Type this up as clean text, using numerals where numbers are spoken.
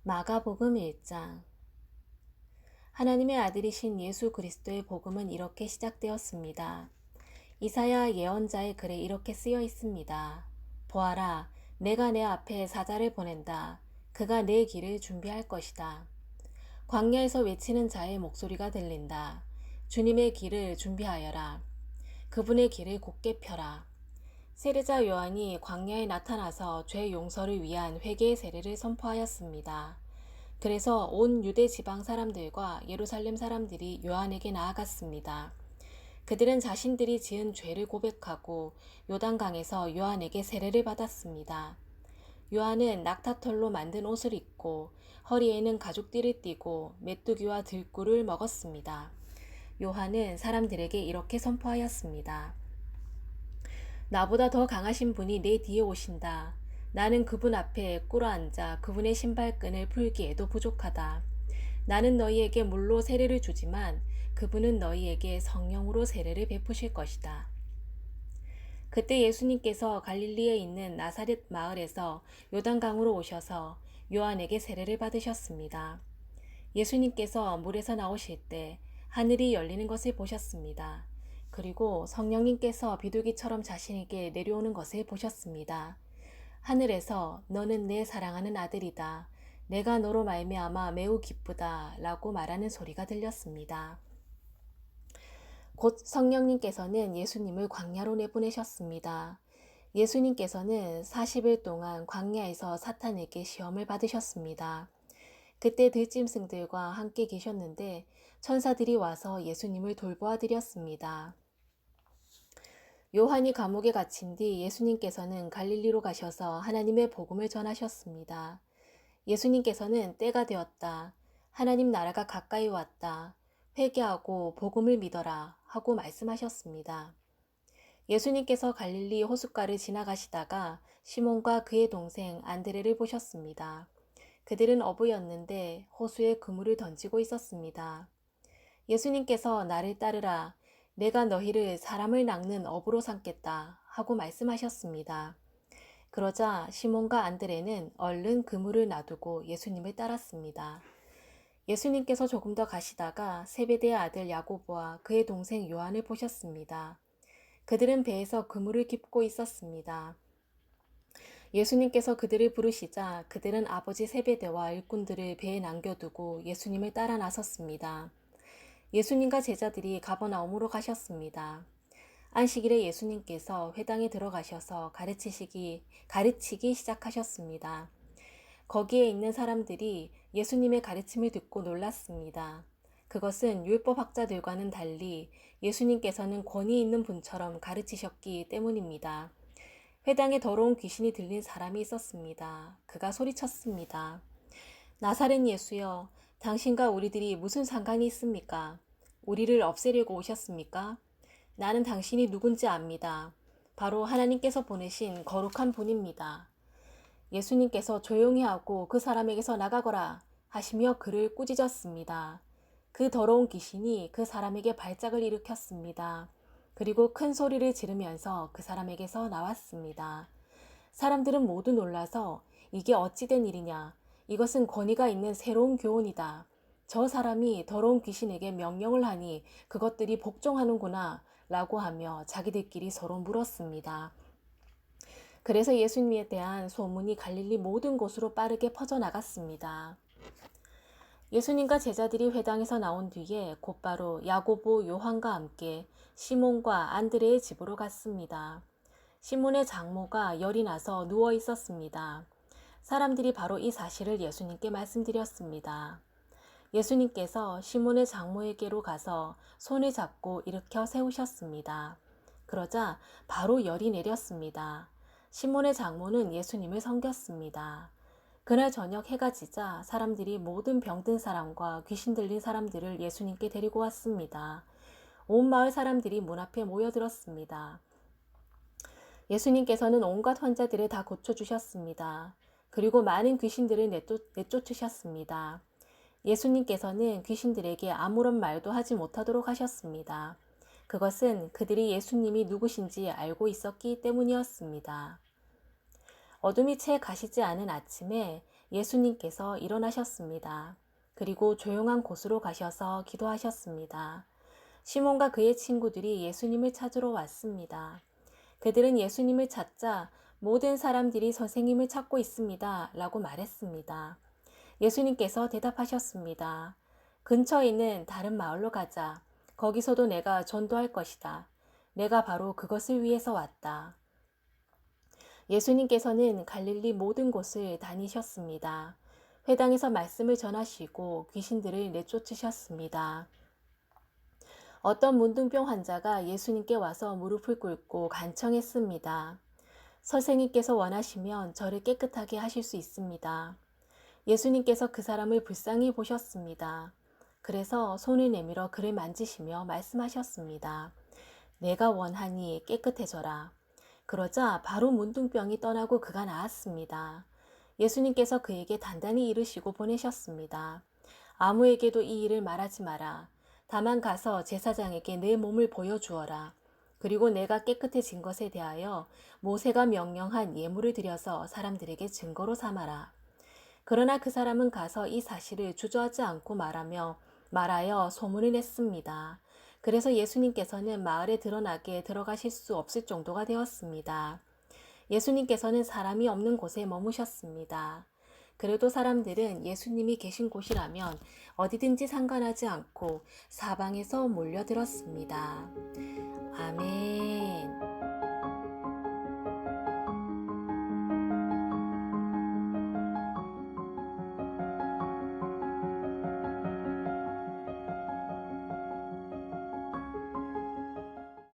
마가복음 1장. 하나님의 아들이신 예수 그리스도의 복음은 이렇게 시작되었습니다. 이사야 예언자의 글에 이렇게 쓰여 있습니다. 보아라, 내가 내 앞에 사자를 보낸다. 그가 내 길을 준비할 것이다. 광야에서 외치는 자의 목소리가 들린다. 주님의 길을 준비하여라. 그분의 길을 곧게 펴라. 세례자 요한이 광야에 나타나서 죄 용서를 위한 회개의 세례를 선포하였습니다. 그래서 온 유대 지방 사람들과 예루살렘 사람들이 요한에게 나아갔습니다. 그들은 자신들이 지은 죄를 고백하고 요단강에서 요한에게 세례를 받았습니다. 요한은 낙타털로 만든 옷을 입고 허리에는 가죽띠를 띠고 메뚜기와 들꿀을 먹었습니다. 요한은 사람들에게 이렇게 선포하였습니다. 나보다 더 강하신 분이 내 뒤에 오신다. 나는 그분 앞에 꿇어앉아 그분의 신발끈을 풀기에도 부족하다. 나는 너희에게 물로 세례를 주지만 그분은 너희에게 성령으로 세례를 베푸실 것이다. 그때 예수님께서 갈릴리에 있는 나사렛 마을에서 요단강으로 오셔서 요한에게 세례를 받으셨습니다. 예수님께서 물에서 나오실 때 하늘이 열리는 것을 보셨습니다. 그리고 성령님께서 비둘기처럼 자신에게 내려오는 것을 보셨습니다. 하늘에서 너는 내 사랑하는 아들이다. 내가 너로 말미암아 매우 기쁘다 라고 말하는 소리가 들렸습니다. 곧 성령님께서는 예수님을 광야로 내보내셨습니다. 예수님께서는 40일 동안 광야에서 사탄에게 시험을 받으셨습니다. 그때 들짐승들과 함께 계셨는데 천사들이 와서 예수님을 돌보아 드렸습니다. 요한이 감옥에 갇힌 뒤 예수님께서는 갈릴리로 가셔서 하나님의 복음을 전하셨습니다. 예수님께서는 때가 되었다. 하나님 나라가 가까이 왔다. 회개하고 복음을 믿어라 하고 말씀하셨습니다. 예수님께서 갈릴리 호숫가를 지나가시다가 시몬과 그의 동생 안드레를 보셨습니다. 그들은 어부였는데 호수에 그물을 던지고 있었습니다. 예수님께서 나를 따르라. 내가 너희를 사람을 낚는 어부로 삼겠다 하고 말씀하셨습니다. 그러자 시몬과 안드레는 얼른 그물을 놔두고 예수님을 따랐습니다. 예수님께서 조금 더 가시다가 세베대의 아들 야고보와 그의 동생 요한을 보셨습니다. 그들은 배에서 그물을 깁고 있었습니다. 예수님께서 그들을 부르시자 그들은 아버지 세베대와 일꾼들을 배에 남겨두고 예수님을 따라 나섰습니다. 예수님과 제자들이 가버나움으로 가셨습니다. 안식일에 예수님께서 회당에 들어가셔서 가르치기 시작하셨습니다. 거기에 있는 사람들이 예수님의 가르침을 듣고 놀랐습니다. 그것은 율법학자들과는 달리 예수님께서는 권위 있는 분처럼 가르치셨기 때문입니다. 회당에 더러운 귀신이 들린 사람이 있었습니다. 그가 소리쳤습니다. 나사렛 예수여, 당신과 우리들이 무슨 상관이 있습니까? 우리를 없애려고 오셨습니까? 나는 당신이 누군지 압니다. 바로 하나님께서 보내신 거룩한 분입니다. 예수님께서 조용히 하고 그 사람에게서 나가거라 하시며 그를 꾸짖었습니다. 그 더러운 귀신이 그 사람에게 발작을 일으켰습니다. 그리고 큰 소리를 지르면서 그 사람에게서 나왔습니다. 사람들은 모두 놀라서 이게 어찌 된 일이냐? 이것은 권위가 있는 새로운 교훈이다. 저 사람이 더러운 귀신에게 명령을 하니 그것들이 복종하는구나 라고 하며 자기들끼리 서로 물었습니다. 그래서 예수님에 대한 소문이 갈릴리 모든 곳으로 빠르게 퍼져나갔습니다. 예수님과 제자들이 회당에서 나온 뒤에 곧바로 야고보 요한과 함께 시몬과 안드레의 집으로 갔습니다. 시몬의 장모가 열이 나서 누워 있었습니다. 사람들이 바로 이 사실을 예수님께 말씀드렸습니다. 예수님께서 시몬의 장모에게로 가서 손을 잡고 일으켜 세우셨습니다. 그러자 바로 열이 내렸습니다. 시몬의 장모는 예수님을 섬겼습니다. 그날 저녁 해가 지자 사람들이 모든 병든 사람과 귀신 들린 사람들을 예수님께 데리고 왔습니다. 온 마을 사람들이 문 앞에 모여들었습니다. 예수님께서는 온갖 환자들을 다 고쳐주셨습니다. 그리고 많은 귀신들을 내쫓으셨습니다. 예수님께서는 귀신들에게 아무런 말도 하지 못하도록 하셨습니다. 그것은 그들이 예수님이 누구신지 알고 있었기 때문이었습니다. 어둠이 채 가시지 않은 아침에 예수님께서 일어나셨습니다. 그리고 조용한 곳으로 가셔서 기도하셨습니다. 시몬과 그의 친구들이 예수님을 찾으러 왔습니다. 그들은 예수님을 찾자 모든 사람들이 선생님을 찾고 있습니다. 라고 말했습니다. 예수님께서 대답하셨습니다. 근처에 있는 다른 마을로 가자. 거기서도 내가 전도할 것이다. 내가 바로 그것을 위해서 왔다. 예수님께서는 갈릴리 모든 곳을 다니셨습니다. 회당에서 말씀을 전하시고 귀신들을 내쫓으셨습니다. 어떤 문둥병 환자가 예수님께 와서 무릎을 꿇고 간청했습니다. 선생님께서 원하시면 저를 깨끗하게 하실 수 있습니다. 예수님께서 그 사람을 불쌍히 보셨습니다. 그래서 손을 내밀어 그를 만지시며 말씀하셨습니다. 내가 원하니 깨끗해져라. 그러자 바로 문둥병이 떠나고 그가 나았습니다. 예수님께서 그에게 단단히 이르시고 보내셨습니다. 아무에게도 이 일을 말하지 마라. 다만 가서 제사장에게 내 몸을 보여주어라. 그리고 내가 깨끗해진 것에 대하여 모세가 명령한 예물을 드려서 사람들에게 증거로 삼아라. 그러나 그 사람은 가서 이 사실을 주저하지 않고 말하여 소문을 냈습니다. 그래서 예수님께서는 마을에 드러나게 들어가실 수 없을 정도가 되었습니다. 예수님께서는 사람이 없는 곳에 머무셨습니다. 그래도 사람들은 예수님이 계신 곳이라면 어디든지 상관하지 않고 사방에서 몰려들었습니다. 아멘.